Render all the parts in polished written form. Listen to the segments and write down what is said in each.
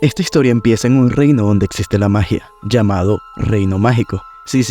Esta historia empieza en un reino donde existe la magia, llamado Reino Mágico. Sí,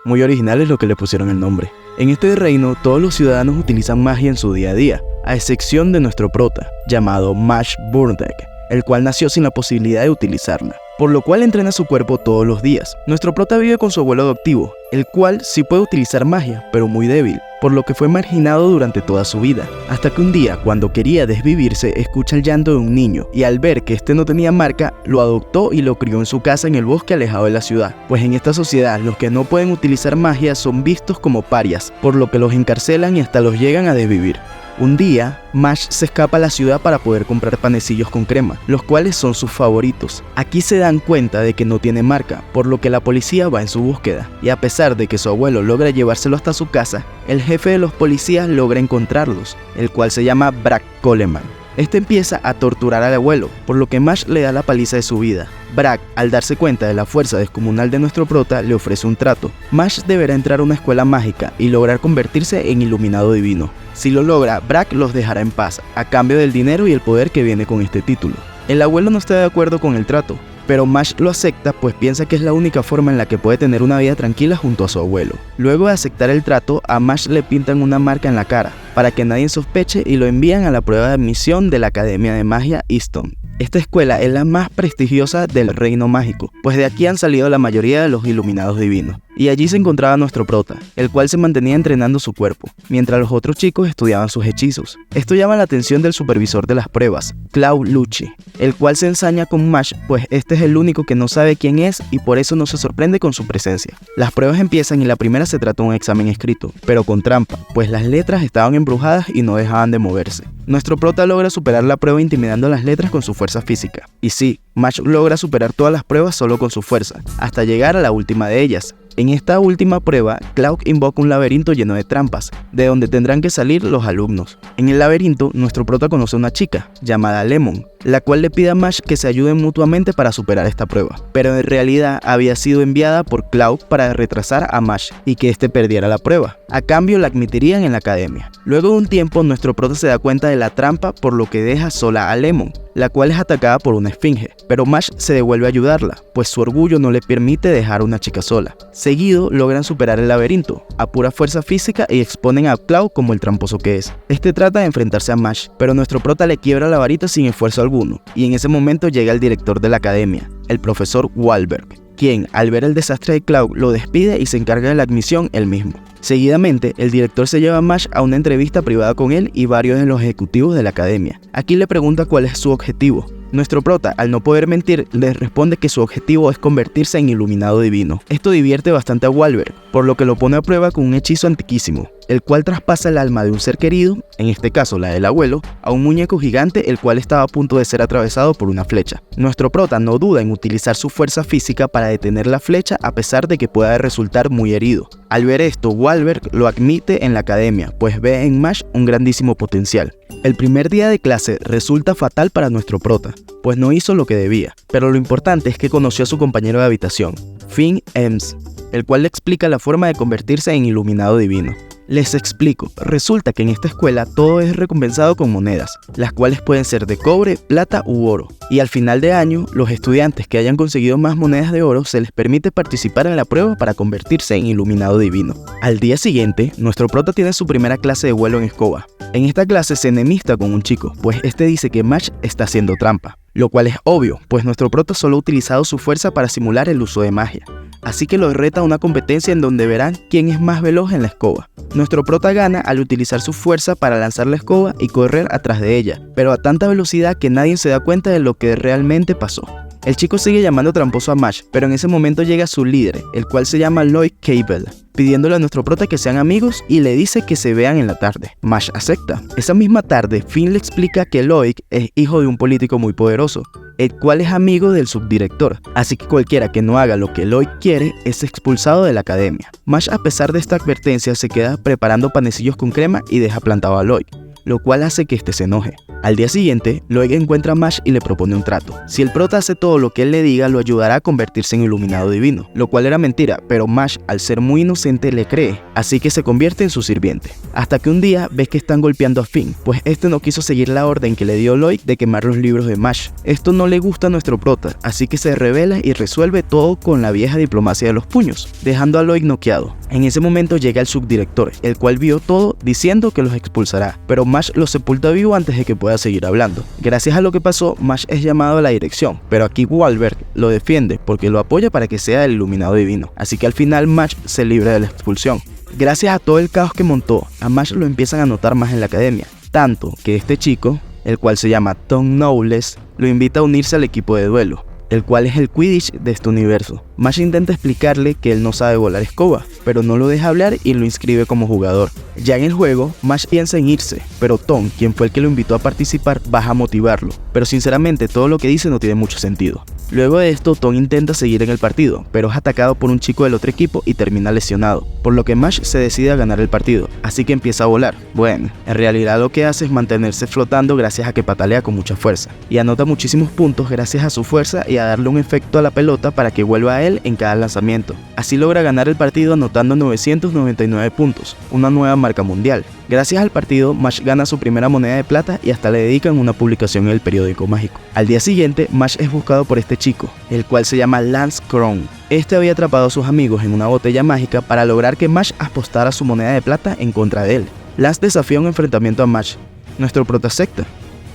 muy original es lo que le pusieron el nombre. En este reino, todos los ciudadanos utilizan magia en su día a día, a excepción de nuestro prota, llamado Mash Burneck, el cual nació sin la posibilidad de utilizarla, por lo cual entrena su cuerpo todos los días. Nuestro prota vive con su abuelo adoptivo, el cual sí puede utilizar magia, pero muy débil, por lo que fue marginado durante toda su vida, hasta que un día, cuando quería desvivirse, escucha el llanto de un niño, y al ver que este no tenía marca, lo adoptó y lo crió en su casa en el bosque alejado de la ciudad, pues en esta sociedad los que no pueden utilizar magia son vistos como parias, por lo que los encarcelan y hasta los llegan a desvivir. Un día, Mash se escapa a la ciudad para poder comprar panecillos con crema, los cuales son sus favoritos. Aquí se dan cuenta de que no tiene marca, por lo que la policía va en su búsqueda, y a pesar de que su abuelo logra llevárselo hasta su casa, el jefe de los policías logra encontrarlos, el cual se llama Brad Coleman. Este empieza a torturar al abuelo, por lo que Mash le da la paliza de su vida. Brad, al darse cuenta de la fuerza descomunal de nuestro prota, le ofrece un trato. Mash deberá entrar a una escuela mágica y lograr convertirse en iluminado divino. Si lo logra, Brad los dejará en paz, a cambio del dinero y el poder que viene con este título. El abuelo no está de acuerdo con el trato, pero Mash lo acepta pues piensa que es la única forma en la que puede tener una vida tranquila junto a su abuelo. Luego de aceptar el trato, a Mash le pintan una marca en la cara, para que nadie sospeche y lo envían a la prueba de admisión de la Academia de Magia Easton. Esta escuela es la más prestigiosa del Reino Mágico, pues de aquí han salido la mayoría de los iluminados divinos. Y allí se encontraba nuestro prota, el cual se mantenía entrenando su cuerpo, mientras los otros chicos estudiaban sus hechizos. Esto llama la atención del supervisor de las pruebas, Claude Lucci, el cual se ensaña con Mash, pues este es el único que no sabe quién es y por eso no se sorprende con su presencia. Las pruebas empiezan y la primera se trata de un examen escrito, pero con trampa, pues las letras estaban embrujadas y no dejaban de moverse. Nuestro prota logra superar la prueba intimidando las letras con su fuerza física. Y sí, Mash logra superar todas las pruebas solo con su fuerza, hasta llegar a la última de ellas. En esta última prueba, Cloud invoca un laberinto lleno de trampas, de donde tendrán que salir los alumnos. En el laberinto, nuestro prota conoce a una chica, llamada Lemon, la cual le pide a Mash que se ayuden mutuamente para superar esta prueba, pero en realidad había sido enviada por Cloud para retrasar a Mash y que éste perdiera la prueba. A cambio, la admitirían en la academia. Luego de un tiempo, nuestro prota se da cuenta de la trampa, por lo que deja sola a Lemon, la cual es atacada por una esfinge, pero Mash se devuelve a ayudarla, pues su orgullo no le permite dejar a una chica sola. Seguido, logran superar el laberinto, a pura fuerza física y exponen a Cloud como el tramposo que es. Este trata de enfrentarse a Mash, pero nuestro prota le quiebra la varita sin esfuerzo alguno, y en ese momento llega el director de la academia, el profesor Wahlberg, quien, al ver el desastre de Cloud, lo despide y se encarga de la admisión él mismo. Seguidamente, el director se lleva a Mash a una entrevista privada con él y varios de los ejecutivos de la academia. Aquí le pregunta cuál es su objetivo. Nuestro prota, al no poder mentir, les responde que su objetivo es convertirse en iluminado divino. Esto divierte bastante a Wahlberg, por lo que lo pone a prueba con un hechizo antiquísimo, el cual traspasa el alma de un ser querido, en este caso la del abuelo, a un muñeco gigante el cual estaba a punto de ser atravesado por una flecha. Nuestro prota no duda en utilizar su fuerza física para detener la flecha a pesar de que pueda resultar muy herido. Al ver esto, Wahlberg lo admite en la academia, pues ve en Mash un grandísimo potencial. El primer día de clase resulta fatal para nuestro prota, pues no hizo lo que debía, pero lo importante es que conoció a su compañero de habitación, Finn Ems, el cual le explica la forma de convertirse en iluminado divino. Les explico, resulta que en esta escuela todo es recompensado con monedas, las cuales pueden ser de cobre, plata u oro, y al final de año, los estudiantes que hayan conseguido más monedas de oro se les permite participar en la prueba para convertirse en iluminado divino. Al día siguiente, nuestro prota tiene su primera clase de vuelo en escoba. En esta clase se enemista con un chico, pues este dice que Mash está haciendo trampa, lo cual es obvio, pues nuestro prota solo ha utilizado su fuerza para simular el uso de magia. Así que lo reta a una competencia en donde verán quién es más veloz en la escoba. Nuestro prota gana al utilizar su fuerza para lanzar la escoba y correr atrás de ella, pero a tanta velocidad que nadie se da cuenta de lo que realmente pasó. El chico sigue llamando tramposo a Mash, pero en ese momento llega su líder, el cual se llama Lloyd Cable, pidiéndole a nuestro prota que sean amigos y le dice que se vean en la tarde. Mash acepta. Esa misma tarde, Finn le explica que Lloyd es hijo de un político muy poderoso, el cual es amigo del subdirector, así que cualquiera que no haga lo que Lloyd quiere es expulsado de la academia. Mash, a pesar de esta advertencia, se queda preparando panecillos con crema y deja plantado a Lloyd. lo cual hace que este se enoje. Al día siguiente, Loic encuentra a Mash y le propone un trato. Si el prota hace todo lo que él le diga, lo ayudará a convertirse en iluminado divino, lo cual era mentira, pero Mash, al ser muy inocente, le cree, así que se convierte en su sirviente. Hasta que un día ves que están golpeando a Finn, pues este no quiso seguir la orden que le dio Loic de quemar los libros de Mash. Esto no le gusta a nuestro prota, así que se revela y resuelve todo con la vieja diplomacia de los puños, dejando a Loic noqueado. En ese momento llega el subdirector, el cual vio todo diciendo que los expulsará, pero Mash lo sepulta vivo antes de que pueda seguir hablando. Gracias a lo que pasó, Mash es llamado a la dirección, pero aquí Wahlberg lo defiende porque lo apoya para que sea el iluminado divino, así que al final Mash se libra de la expulsión. Gracias a todo el caos que montó, a Mash lo empiezan a notar más en la academia, tanto que este chico, el cual se llama Tom Knowles, lo invita a unirse al equipo de duelo, el cual es el Quidditch de este universo. Mash intenta explicarle que él no sabe volar escoba, pero no lo deja hablar y lo inscribe como jugador. Ya en el juego, Mash piensa en irse, pero Tom, quien fue el que lo invitó a participar, baja a motivarlo, pero sinceramente todo lo que dice no tiene mucho sentido. Luego de esto, Tom intenta seguir en el partido, pero es atacado por un chico del otro equipo y termina lesionado, por lo que Mash se decide a ganar el partido, así que empieza a volar. Bueno, en realidad lo que hace es mantenerse flotando gracias a que patalea con mucha fuerza, y anota muchísimos puntos gracias a su fuerza y a darle un efecto a la pelota para que vuelva a él en cada lanzamiento. Así logra ganar el partido anotando 999 puntos, una nueva marca mundial. Gracias al partido, Mash gana su primera moneda de plata y hasta le dedican una publicación en el periódico mágico. Al día siguiente, Mash es buscado por este chico, el cual se llama Lance Crown. Este había atrapado a sus amigos en una botella mágica para lograr que Mash apostara su moneda de plata en contra de él. Lance desafía un enfrentamiento a Mash, nuestro prota acepta.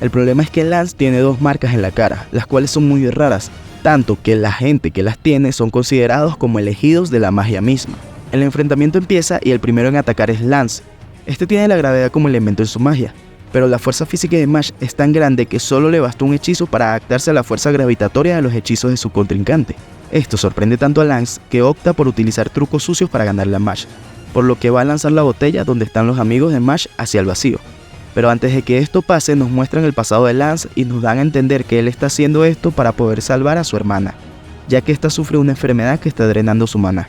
El problema es que Lance tiene dos marcas en la cara, las cuales son muy raras, tanto que la gente que las tiene son considerados como elegidos de la magia misma. El enfrentamiento empieza y el primero en atacar es Lance. Este tiene la gravedad como elemento en su magia, pero la fuerza física de Mash es tan grande que solo le bastó un hechizo para adaptarse a la fuerza gravitatoria de los hechizos de su contrincante. Esto sorprende tanto a Lance que opta por utilizar trucos sucios para ganarle a Mash, por lo que va a lanzar la botella donde están los amigos de Mash hacia el vacío. Pero antes de que esto pase, nos muestran el pasado de Lance y nos dan a entender que él está haciendo esto para poder salvar a su hermana, ya que ésta sufre una enfermedad que está drenando su maná.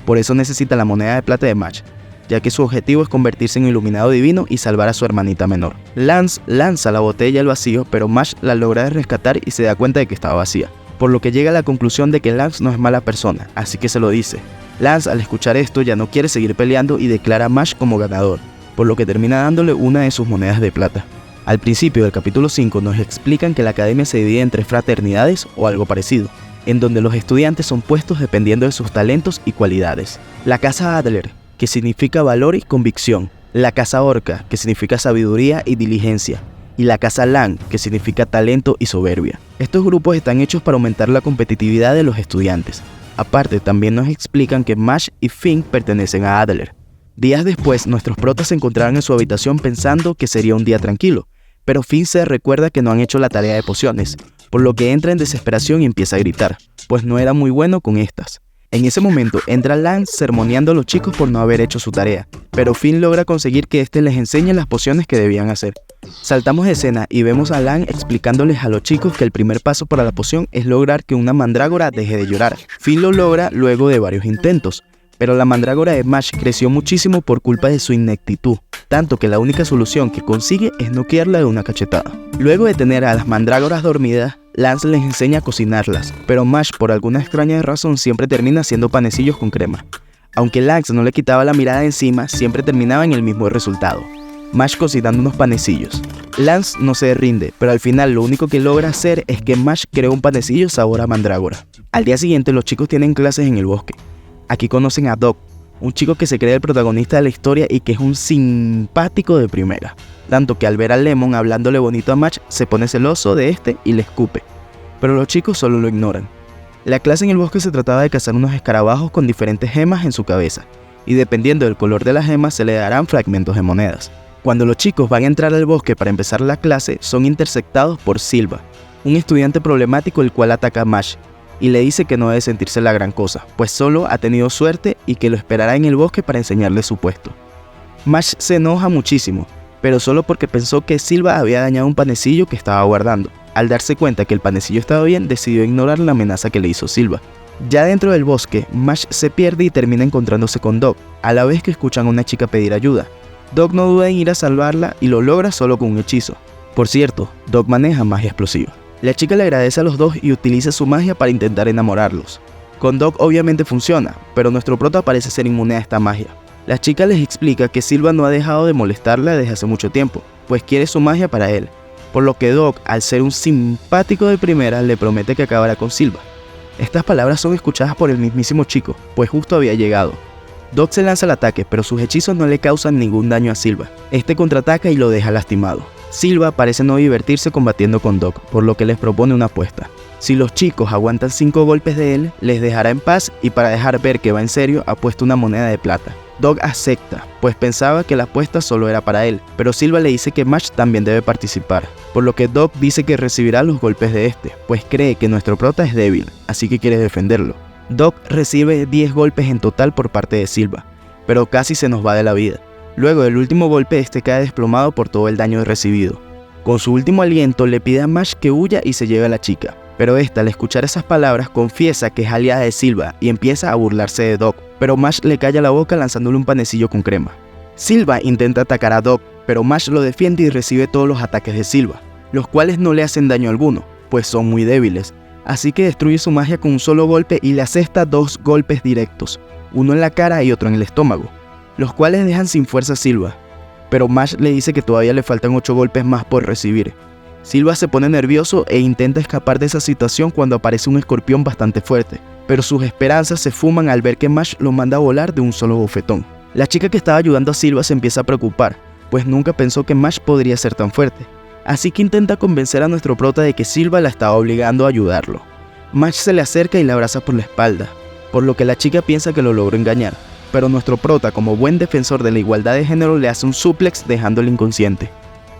Por eso necesita la moneda de plata de Mash, ya que su objetivo es convertirse en iluminado divino y salvar a su hermanita menor. Lance lanza la botella al vacío, pero Mash la logra rescatar y se da cuenta de que estaba vacía, por lo que llega a la conclusión de que Lance no es mala persona, así que se lo dice. Lance, al escuchar esto, ya no quiere seguir peleando y declara a Mash como ganador, por lo que termina dándole una de sus monedas de plata. Al principio del capítulo 5 nos explican que la academia se divide en 3 fraternidades o algo parecido, en donde los estudiantes son puestos dependiendo de sus talentos y cualidades. La casa Adler, que significa valor y convicción, la casa Orca, que significa sabiduría y diligencia, y la casa Lang, que significa talento y soberbia. Estos grupos están hechos para aumentar la competitividad de los estudiantes. Aparte, también nos explican que Mash y Finn pertenecen a Adler. Días después, nuestros protas se encontraron en su habitación pensando que sería un día tranquilo, pero Finn se recuerda que no han hecho la tarea de pociones, por lo que entra en desesperación y empieza a gritar, pues no era muy bueno con estas. En ese momento entra Lance sermoneando a los chicos por no haber hecho su tarea, pero Finn logra conseguir que este les enseñe las pociones que debían hacer. Saltamos de escena y vemos a Lance explicándoles a los chicos que el primer paso para la poción es lograr que una mandrágora deje de llorar. Finn lo logra luego de varios intentos, pero la mandrágora de Mash creció muchísimo por culpa de su ineptitud, tanto que la única solución que consigue es noquearla de una cachetada. Luego de tener a las mandrágoras dormidas, Lance les enseña a cocinarlas, pero Mash por alguna extraña razón siempre termina haciendo panecillos con crema. Aunque Lance no le quitaba la mirada de encima, siempre terminaba en el mismo resultado, Mash cocinando unos panecillos. Lance no se rinde, pero al final lo único que logra hacer es que Mash crea un panecillo sabor a mandrágora. Al día siguiente los chicos tienen clases en el bosque. Aquí conocen a Doc, un chico que se cree el protagonista de la historia y que es un simpático de primera, tanto que al ver a Lemon hablándole bonito a Mash se pone celoso de este y le escupe, pero los chicos solo lo ignoran. La clase en el bosque se trataba de cazar unos escarabajos con diferentes gemas en su cabeza, y dependiendo del color de las gemas se le darán fragmentos de monedas. Cuando los chicos van a entrar al bosque para empezar la clase, son interceptados por Silva, un estudiante problemático el cual ataca a Mash, y le dice que no debe sentirse la gran cosa, pues solo ha tenido suerte y que lo esperará en el bosque para enseñarle su puesto. Mash se enoja muchísimo, pero solo porque pensó que Silva había dañado un panecillo que estaba guardando. Al darse cuenta que el panecillo estaba bien, decidió ignorar la amenaza que le hizo Silva. Ya dentro del bosque, Mash se pierde y termina encontrándose con Doc, a la vez que escuchan a una chica pedir ayuda. Doc no duda en ir a salvarla y lo logra solo con un hechizo. Por cierto, Doc maneja magia explosiva. La chica le agradece a los dos y utiliza su magia para intentar enamorarlos. Con Doc obviamente funciona, pero nuestro prota parece ser inmune a esta magia. La chica les explica que Silva no ha dejado de molestarla desde hace mucho tiempo, pues quiere su magia para él, por lo que Doc, al ser un simpático de primera, le promete que acabará con Silva. Estas palabras son escuchadas por el mismísimo chico, pues justo había llegado. Doc se lanza al ataque, pero sus hechizos no le causan ningún daño a Silva. Este contraataca y lo deja lastimado. Silva parece no divertirse combatiendo con Doc, por lo que les propone una apuesta. Si los chicos aguantan 5 golpes de él, les dejará en paz y para dejar ver que va en serio, apuesta una moneda de plata. Doc acepta, pues pensaba que la apuesta solo era para él, pero Silva le dice que Mash también debe participar, por lo que Doc dice que recibirá los golpes de este, pues cree que nuestro prota es débil, así que quiere defenderlo. Doc recibe 10 golpes en total por parte de Silva, pero casi se nos va de la vida. Luego del último golpe, este cae desplomado por todo el daño recibido. Con su último aliento le pide a Mash que huya y se lleve a la chica, pero esta al escuchar esas palabras confiesa que es aliada de Silva y empieza a burlarse de Doc, pero Mash le calla la boca lanzándole un panecillo con crema. Silva intenta atacar a Doc, pero Mash lo defiende y recibe todos los ataques de Silva, los cuales no le hacen daño alguno, pues son muy débiles. Así que destruye su magia con un solo golpe y le asesta 2 golpes directos, uno en la cara y otro en el estómago, los cuales dejan sin fuerza a Silva, pero Mash le dice que todavía le faltan 8 golpes más por recibir. Silva se pone nervioso e intenta escapar de esa situación cuando aparece un escorpión bastante fuerte, pero sus esperanzas se fuman al ver que Mash lo manda a volar de un solo bofetón. La chica que estaba ayudando a Silva se empieza a preocupar, pues nunca pensó que Mash podría ser tan fuerte. Así que intenta convencer a nuestro prota de que Silva la estaba obligando a ayudarlo. Mash se le acerca y la abraza por la espalda, por lo que la chica piensa que lo logró engañar, pero nuestro prota, como buen defensor de la igualdad de género, le hace un suplex dejándolo inconsciente.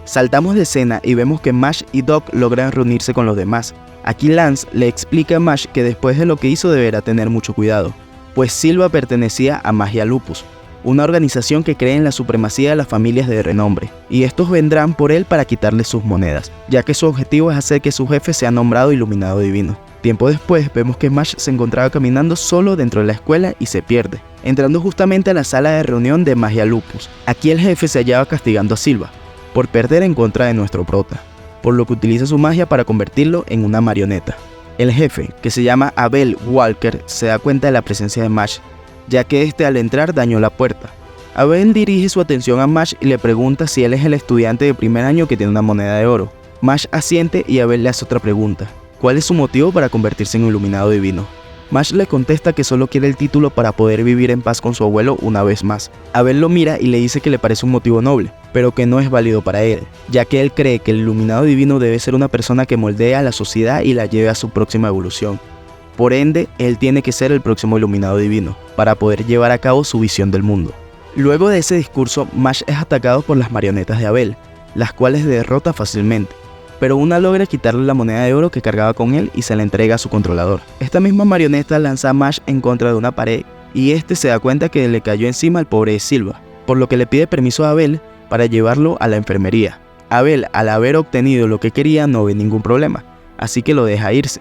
Saltamos de escena y vemos que Mash y Doc logran reunirse con los demás. Aquí Lance le explica a Mash que después de lo que hizo deberá tener mucho cuidado, pues Silva pertenecía a Magia Lupus, una organización que cree en la supremacía de las familias de renombre, y estos vendrán por él para quitarle sus monedas, ya que su objetivo es hacer que su jefe sea nombrado Iluminado Divino. Tiempo después vemos que Mash se encontraba caminando solo dentro de la escuela y se pierde, entrando justamente a la sala de reunión de Magia Lupus. Aquí el jefe se hallaba castigando a Silva por perder en contra de nuestro prota, por lo que utiliza su magia para convertirlo en una marioneta. El jefe, que se llama Abel Walker, se da cuenta de la presencia de Mash, ya que este al entrar dañó la puerta. Abel dirige su atención a Mash y le pregunta si él es el estudiante de primer año que tiene una moneda de oro. Mash asiente y Abel le hace otra pregunta: ¿cuál es su motivo para convertirse en Iluminado Divino? Mash le contesta que solo quiere el título para poder vivir en paz con su abuelo una vez más. Abel lo mira y le dice que le parece un motivo noble, pero que no es válido para él, ya que él cree que el Iluminado Divino debe ser una persona que moldee a la sociedad y la lleve a su próxima evolución. Por ende, él tiene que ser el próximo Iluminado Divino, para poder llevar a cabo su visión del mundo. Luego de ese discurso, Mash es atacado por las marionetas de Abel, las cuales derrota fácilmente, pero una logra quitarle la moneda de oro que cargaba con él y se la entrega a su controlador. Esta misma marioneta lanza a Mash en contra de una pared y este se da cuenta que le cayó encima al pobre Silva, por lo que le pide permiso a Abel para llevarlo a la enfermería. Abel, al haber obtenido lo que quería, no ve ningún problema, así que lo deja irse.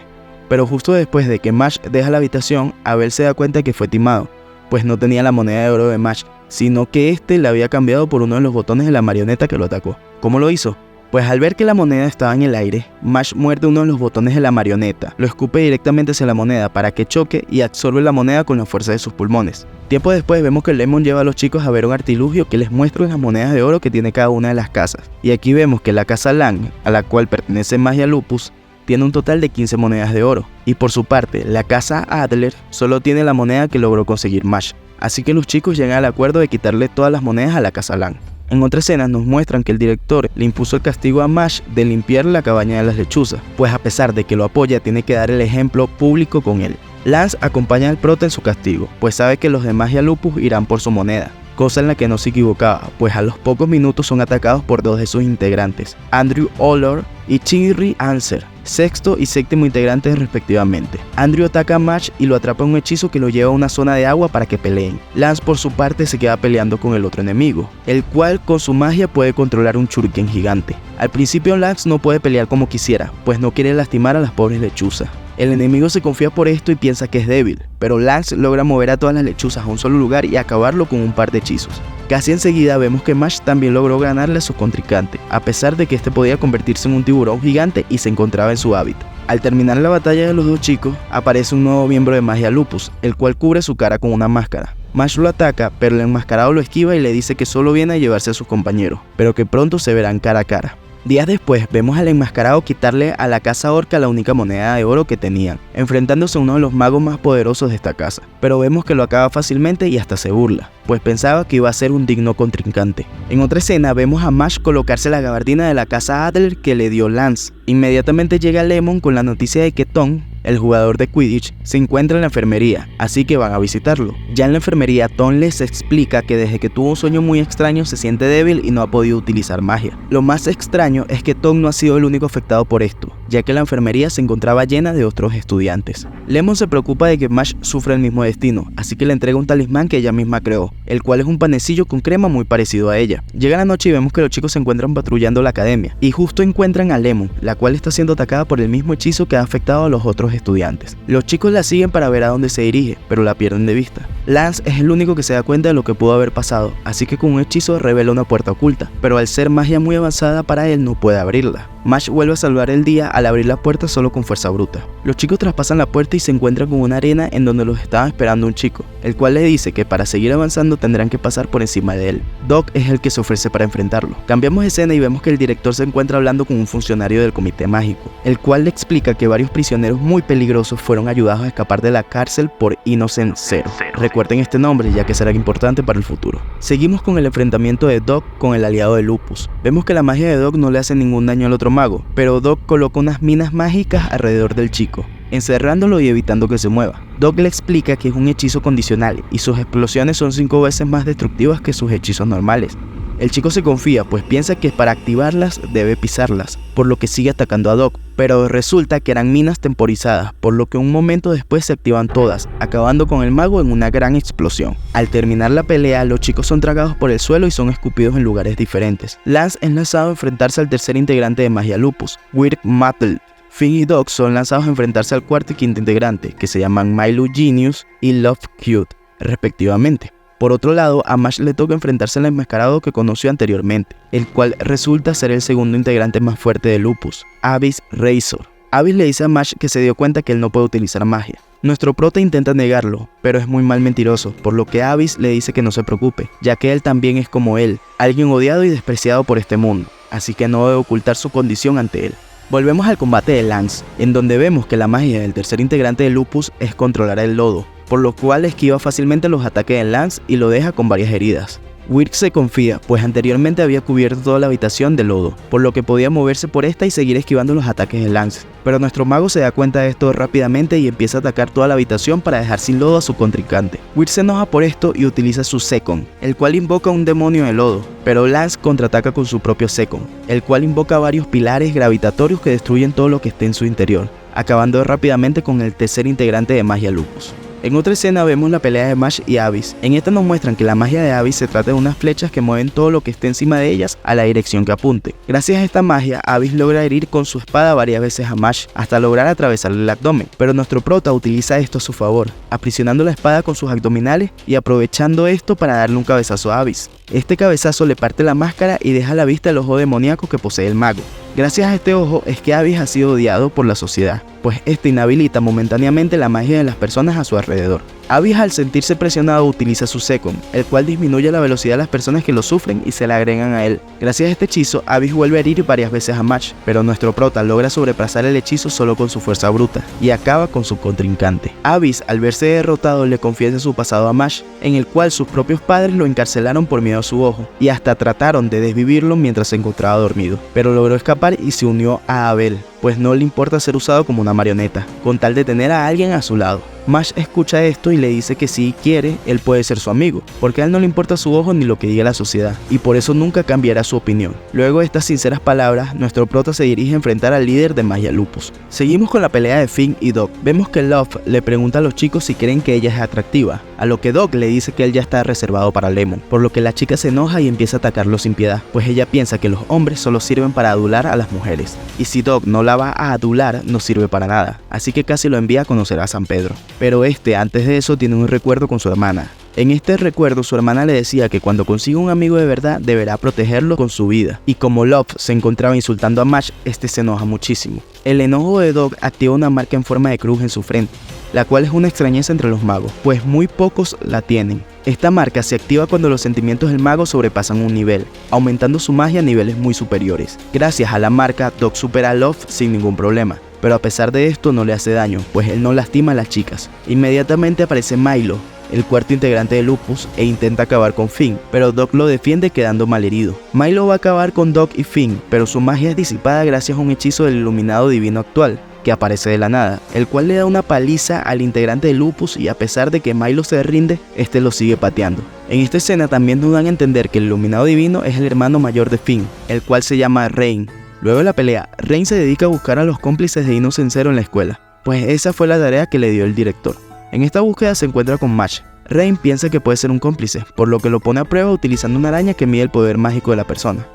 Pero justo después de que Mash deja la habitación, Abel se da cuenta que fue timado, pues no tenía la moneda de oro de Mash, sino que este la había cambiado por uno de los botones de la marioneta que lo atacó. ¿Cómo lo hizo? Pues al ver que la moneda estaba en el aire, Mash muerde uno de los botones de la marioneta, lo escupe directamente hacia la moneda para que choque y absorbe la moneda con la fuerza de sus pulmones. Tiempo después vemos que Lemon lleva a los chicos a ver un artilugio que les muestra las monedas de oro que tiene cada una de las casas. Y aquí vemos que la casa Lang, a la cual pertenece Magia Lupus, tiene un total de 15 monedas de oro, y por su parte, la casa Adler solo tiene la moneda que logró conseguir Mash, así que los chicos llegan al acuerdo de quitarle todas las monedas a la casa Lang. En otra escena nos muestran que el director le impuso el castigo a Mash de limpiar la cabaña de las lechuzas, pues a pesar de que lo apoya tiene que dar el ejemplo público con él. Lance acompaña al prota en su castigo, pues sabe que los de Magia Lupus irán por su moneda, cosa en la que no se equivocaba, pues a los pocos minutos son atacados por 2 de sus integrantes, Andrew Oller y Thierry Anser, sexto y séptimo integrantes respectivamente. Andrew ataca a Mash y lo atrapa en un hechizo que lo lleva a una zona de agua para que peleen. Lance por su parte se queda peleando con el otro enemigo, el cual con su magia puede controlar un shuriken gigante. Al principio Lance no puede pelear como quisiera, pues no quiere lastimar a las pobres lechuzas. El enemigo se confía por esto y piensa que es débil, pero Lance logra mover a todas las lechuzas a un solo lugar y acabarlo con un par de hechizos. Casi enseguida vemos que Mash también logró ganarle a su contrincante, a pesar de que este podía convertirse en un tiburón gigante y se encontraba en su hábitat. Al terminar la batalla de los dos chicos, aparece un nuevo miembro de Magia Lupus, el cual cubre su cara con una máscara. Mash lo ataca, pero el enmascarado lo esquiva y le dice que solo viene a llevarse a sus compañeros, pero que pronto se verán cara a cara. Días después, vemos al enmascarado quitarle a la casa orca la única moneda de oro que tenían, enfrentándose a uno de los magos más poderosos de esta casa. Pero vemos que lo acaba fácilmente y hasta se burla, pues pensaba que iba a ser un digno contrincante. En otra escena, vemos a Mash colocarse la gabardina de la casa Adler que le dio Lance. Inmediatamente llega Lemon con la noticia de que Tom, el jugador de Quidditch, se encuentra en la enfermería, así que van a visitarlo. Ya en la enfermería, Tom les explica que desde que tuvo un sueño muy extraño se siente débil y no ha podido utilizar magia. Lo más extraño es que Tom no ha sido el único afectado por esto, ya que la enfermería se encontraba llena de otros estudiantes. Lemon se preocupa de que Mash sufra el mismo destino, así que le entrega un talismán que ella misma creó, el cual es un panecillo con crema muy parecido a ella. Llega la noche y vemos que los chicos se encuentran patrullando la academia, y justo encuentran a Lemon, la cual está siendo atacada por el mismo hechizo que ha afectado a los otros estudiantes. Los chicos la siguen para ver a dónde se dirige, pero la pierden de vista. Lance es el único que se da cuenta de lo que pudo haber pasado, así que con un hechizo revela una puerta oculta, pero al ser magia muy avanzada para él no puede abrirla. Mash vuelve a salvar el día al abrir la puerta solo con fuerza bruta. Los chicos traspasan la puerta y se encuentran con una arena en donde los estaba esperando un chico, el cual le dice que para seguir avanzando tendrán que pasar por encima de él. Doc es el que se ofrece para enfrentarlo. Cambiamos de escena y vemos que el director se encuentra hablando con un funcionario del comité mágico, el cual le explica que varios prisioneros muy peligrosos fueron ayudados a escapar de la cárcel por Innocent Zero. Recuerden este nombre ya que será importante para el futuro. Seguimos con el enfrentamiento de Doc con el aliado de Lupus. Vemos que la magia de Doc no le hace ningún daño al otro mago, pero Doc coloca unas minas mágicas alrededor del chico, encerrándolo y evitando que se mueva. Doc le explica que es un hechizo condicional y sus explosiones son 5 veces más destructivas que sus hechizos normales. El chico se confía, pues piensa que para activarlas debe pisarlas, por lo que sigue atacando a Doc, pero resulta que eran minas temporizadas, por lo que un momento después se activan todas, acabando con el mago en una gran explosión. Al terminar la pelea, los chicos son tragados por el suelo y son escupidos en lugares diferentes. Lance es lanzado a enfrentarse al tercer integrante de Magia Lupus, Wyrd Mattel. Finn y Doc son lanzados a enfrentarse al cuarto y quinto integrante, que se llaman Milo Genius y Love Cute, respectivamente. Por otro lado, a Mash le toca enfrentarse al enmascarado que conoció anteriormente, el cual resulta ser el segundo integrante más fuerte de Lupus, Abyss Razor. Abyss le dice a Mash que se dio cuenta que él no puede utilizar magia. Nuestro prota intenta negarlo, pero es muy mal mentiroso, por lo que Abyss le dice que no se preocupe, ya que él también es como él, alguien odiado y despreciado por este mundo, así que no debe ocultar su condición ante él. Volvemos al combate de Lance, en donde vemos que la magia del tercer integrante de Lupus es controlar el lodo, por lo cual esquiva fácilmente los ataques de Lance y lo deja con varias heridas. Wyrd se confía, pues anteriormente había cubierto toda la habitación de lodo, por lo que podía moverse por esta y seguir esquivando los ataques de Lance. Pero nuestro mago se da cuenta de esto rápidamente y empieza a atacar toda la habitación para dejar sin lodo a su contrincante. Wyrd se enoja por esto y utiliza su Second, el cual invoca un demonio de lodo, pero Lance contraataca con su propio Second, el cual invoca varios pilares gravitatorios que destruyen todo lo que esté en su interior, acabando rápidamente con el tercer integrante de Magia Lupus. En otra escena vemos la pelea de Mash y Abyss. En esta nos muestran que la magia de Abyss se trata de unas flechas que mueven todo lo que esté encima de ellas a la dirección que apunte. Gracias a esta magia, Abyss logra herir con su espada varias veces a Mash, hasta lograr atravesarle el abdomen, pero nuestro prota utiliza esto a su favor, aprisionando la espada con sus abdominales y aprovechando esto para darle un cabezazo a Abyss. Este cabezazo le parte la máscara y deja a la vista el ojo demoníaco que posee el mago. Gracias a este ojo es que Abyss ha sido odiado por la sociedad, pues este inhabilita momentáneamente la magia de las personas a su alrededor. Abyss, al sentirse presionado, utiliza su Second, el cual disminuye la velocidad de las personas que lo sufren y se le agregan a él. Gracias a este hechizo, Abyss vuelve a herir varias veces a Mash, pero nuestro prota logra sobrepasar el hechizo solo con su fuerza bruta y acaba con su contrincante. Abyss, al verse derrotado, le confiesa su pasado a Mash, en el cual sus propios padres lo encarcelaron por miedo a su ojo y hasta trataron de desvivirlo mientras se encontraba dormido, pero logró escapar y se unió a Abel, pues no le importa ser usado como una marioneta, con tal de tener a alguien a su lado. Mash escucha esto y le dice que si quiere, él puede ser su amigo, porque a él no le importa su ojo ni lo que diga la sociedad, y por eso nunca cambiará su opinión. Luego de estas sinceras palabras, nuestro prota se dirige a enfrentar al líder de Magia Lupus. Seguimos con la pelea de Finn y Doc. Vemos que Love le pregunta a los chicos si creen que ella es atractiva, a lo que Doc le dice que él ya está reservado para Lemon, por lo que la chica se enoja y empieza a atacarlo sin piedad, pues ella piensa que los hombres solo sirven para adular a las mujeres, y si Doc no la va a adular, no sirve para nada, así que casi lo envía a conocer a San Pedro. Pero este, antes de eso, tiene un recuerdo con su hermana, En este recuerdo su hermana le decía que cuando consiga un amigo de verdad deberá protegerlo con su vida, y como Love se encontraba insultando a Mash, este se enoja muchísimo. El enojo de Doc activa una marca en forma de cruz en su frente, la cual es una extrañeza entre los magos, pues muy pocos la tienen. Esta marca se activa cuando los sentimientos del mago sobrepasan un nivel, aumentando su magia a niveles muy superiores. Gracias a la marca, Doc supera a Love sin ningún problema, pero a pesar de esto no le hace daño, pues él no lastima a las chicas. Inmediatamente aparece Milo, el cuarto integrante de Lupus, e intenta acabar con Finn, pero Doc lo defiende quedando malherido. Milo va a acabar con Doc y Finn, pero su magia es disipada gracias a un hechizo del iluminado divino actual, que aparece de la nada, el cual le da una paliza al integrante de Lupus, y a pesar de que Milo se rinde, este lo sigue pateando. En esta escena también nos dan a entender que el iluminado divino es el hermano mayor de Finn, el cual se llama Rain. Luego de la pelea, Rain se dedica a buscar a los cómplices de Innocent Zero en la escuela, pues esa fue la tarea que le dio el director. En esta búsqueda se encuentra con Mash. Rain piensa que puede ser un cómplice, por lo que lo pone a prueba utilizando una araña que mide el poder mágico de la persona.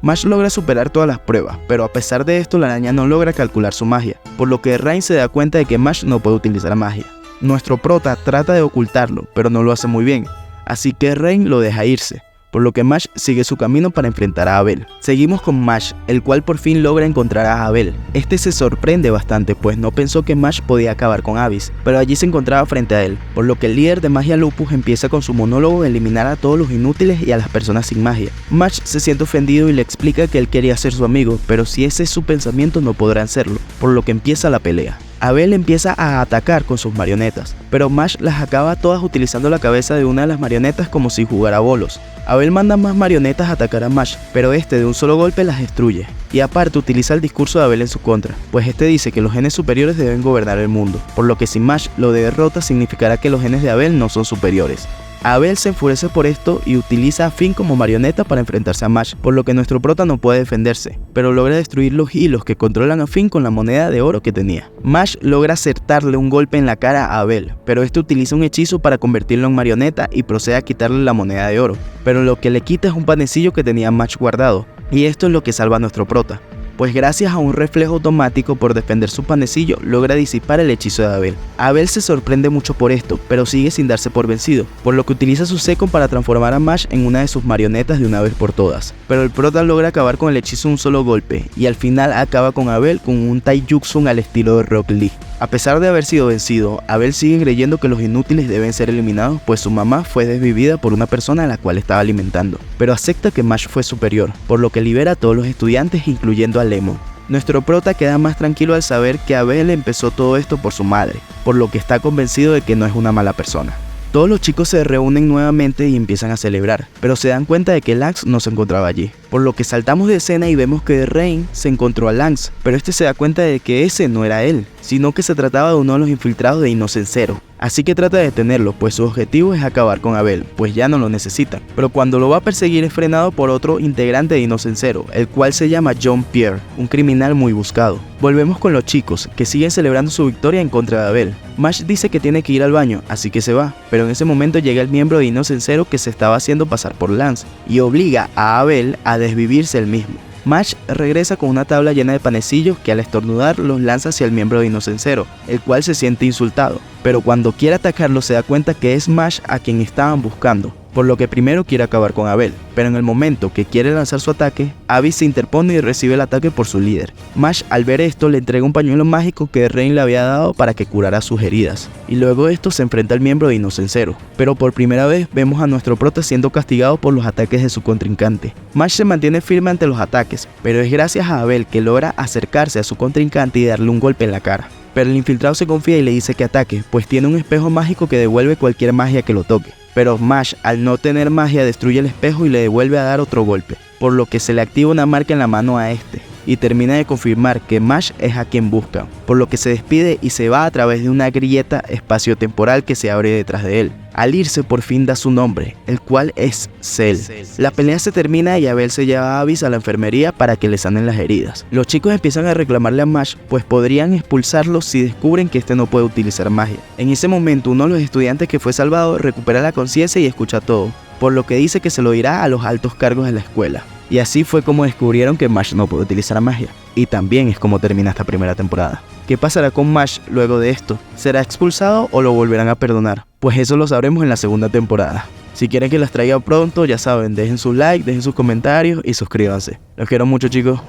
Mash logra superar todas las pruebas, pero a pesar de esto la araña no logra calcular su magia, por lo que Rain se da cuenta de que Mash no puede utilizar magia. Nuestro prota trata de ocultarlo, pero no lo hace muy bien, así que Rain lo deja irse, por lo que Mash sigue su camino para enfrentar a Abel. Seguimos con Mash, el cual por fin logra encontrar a Abel. Este se sorprende bastante, pues no pensó que Mash podía acabar con Abyss, pero allí se encontraba frente a él, por lo que el líder de Magia Lupus empieza con su monólogo de eliminar a todos los inútiles y a las personas sin magia. Mash se siente ofendido y le explica que él quería ser su amigo, pero si ese es su pensamiento no podrán serlo, por lo que empieza la pelea. Abel empieza a atacar con sus marionetas, pero Mash las acaba todas utilizando la cabeza de una de las marionetas como si jugara bolos. Abel manda más marionetas a atacar a Mash, pero este de un solo golpe las destruye. Y aparte utiliza el discurso de Abel en su contra, pues este dice que los genes superiores deben gobernar el mundo, por lo que si Mash lo derrota significará que los genes de Abel no son superiores. Abel se enfurece por esto y utiliza a Finn como marioneta para enfrentarse a Mash, por lo que nuestro prota no puede defenderse, pero logra destruir los hilos que controlan a Finn con la moneda de oro que tenía. Mash logra acertarle un golpe en la cara a Abel, pero este utiliza un hechizo para convertirlo en marioneta y procede a quitarle la moneda de oro, pero lo que le quita es un panecillo que tenía Mash guardado, y esto es lo que salva a nuestro prota, pues gracias a un reflejo automático por defender su panecillo logra disipar el hechizo de Abel. Abel se sorprende mucho por esto, pero sigue sin darse por vencido, por lo que utiliza su Second para transformar a Mash en una de sus marionetas de una vez por todas. Pero el prota logra acabar con el hechizo de un solo golpe, y al final acaba con Abel con un taijutsu al estilo de Rock Lee. A pesar de haber sido vencido, Abel sigue creyendo que los inútiles deben ser eliminados, pues su mamá fue desvivida por una persona a la cual estaba alimentando, pero acepta que Mash fue superior, por lo que libera a todos los estudiantes incluyendo a Lemon. Nuestro prota queda más tranquilo al saber que Abel empezó todo esto por su madre, por lo que está convencido de que no es una mala persona. Todos los chicos se reúnen nuevamente y empiezan a celebrar, pero se dan cuenta de que Lance no se encontraba allí, por lo que saltamos de escena y vemos que Rain se encontró a Lance, pero este se da cuenta de que ese no era él, sino que se trataba de uno de los infiltrados de Innocent Zero. Así que trata de detenerlo, pues su objetivo es acabar con Abel, pues ya no lo necesitan. Pero cuando lo va a perseguir es frenado por otro integrante de Innocent Zero, el cual se llama John Pierre, un criminal muy buscado. Volvemos con los chicos, que siguen celebrando su victoria en contra de Abel. Mash dice que tiene que ir al baño, así que se va, pero en ese momento llega el miembro de Innocent Zero que se estaba haciendo pasar por Lance, y obliga a Abel a desvivirse él mismo. Mash regresa con una tabla llena de panecillos que al estornudar los lanza hacia el miembro de Innocent Zero, el cual se siente insultado, pero cuando quiere atacarlo se da cuenta que es Mash a quien estaban buscando, por lo que primero quiere acabar con Abel, pero en el momento que quiere lanzar su ataque, Abyss se interpone y recibe el ataque por su líder. Mash al ver esto le entrega un pañuelo mágico que Rain le había dado para que curara sus heridas, y luego de esto se enfrenta al miembro de Innocent Zero, pero por primera vez vemos a nuestro prota siendo castigado por los ataques de su contrincante. Mash se mantiene firme ante los ataques, pero es gracias a Abel que logra acercarse a su contrincante y darle un golpe en la cara. Pero el infiltrado se confía y le dice que ataque, pues tiene un espejo mágico que devuelve cualquier magia que lo toque. Pero Mash, al no tener magia, destruye el espejo y le devuelve a dar otro golpe, por lo que se le activa una marca en la mano a este, y termina de confirmar que Mash es a quien buscan, por lo que se despide y se va a través de una grieta espaciotemporal que se abre detrás de él. Al irse por fin da su nombre, el cual es Cell. La pelea se termina y Abel se lleva a Abyss a la enfermería para que le sanen las heridas. Los chicos empiezan a reclamarle a Mash, pues podrían expulsarlo si descubren que este no puede utilizar magia. En ese momento uno de los estudiantes que fue salvado recupera la conciencia y escucha todo, por lo que dice que se lo dirá a los altos cargos de la escuela. Y así fue como descubrieron que Mash no puede utilizar magia. Y también es como termina esta primera temporada. ¿Qué pasará con Mash luego de esto? ¿Será expulsado o lo volverán a perdonar? Pues eso lo sabremos en la segunda temporada. Si quieren que las traiga pronto, ya saben, dejen su like, dejen sus comentarios y suscríbanse. Los quiero mucho, chicos.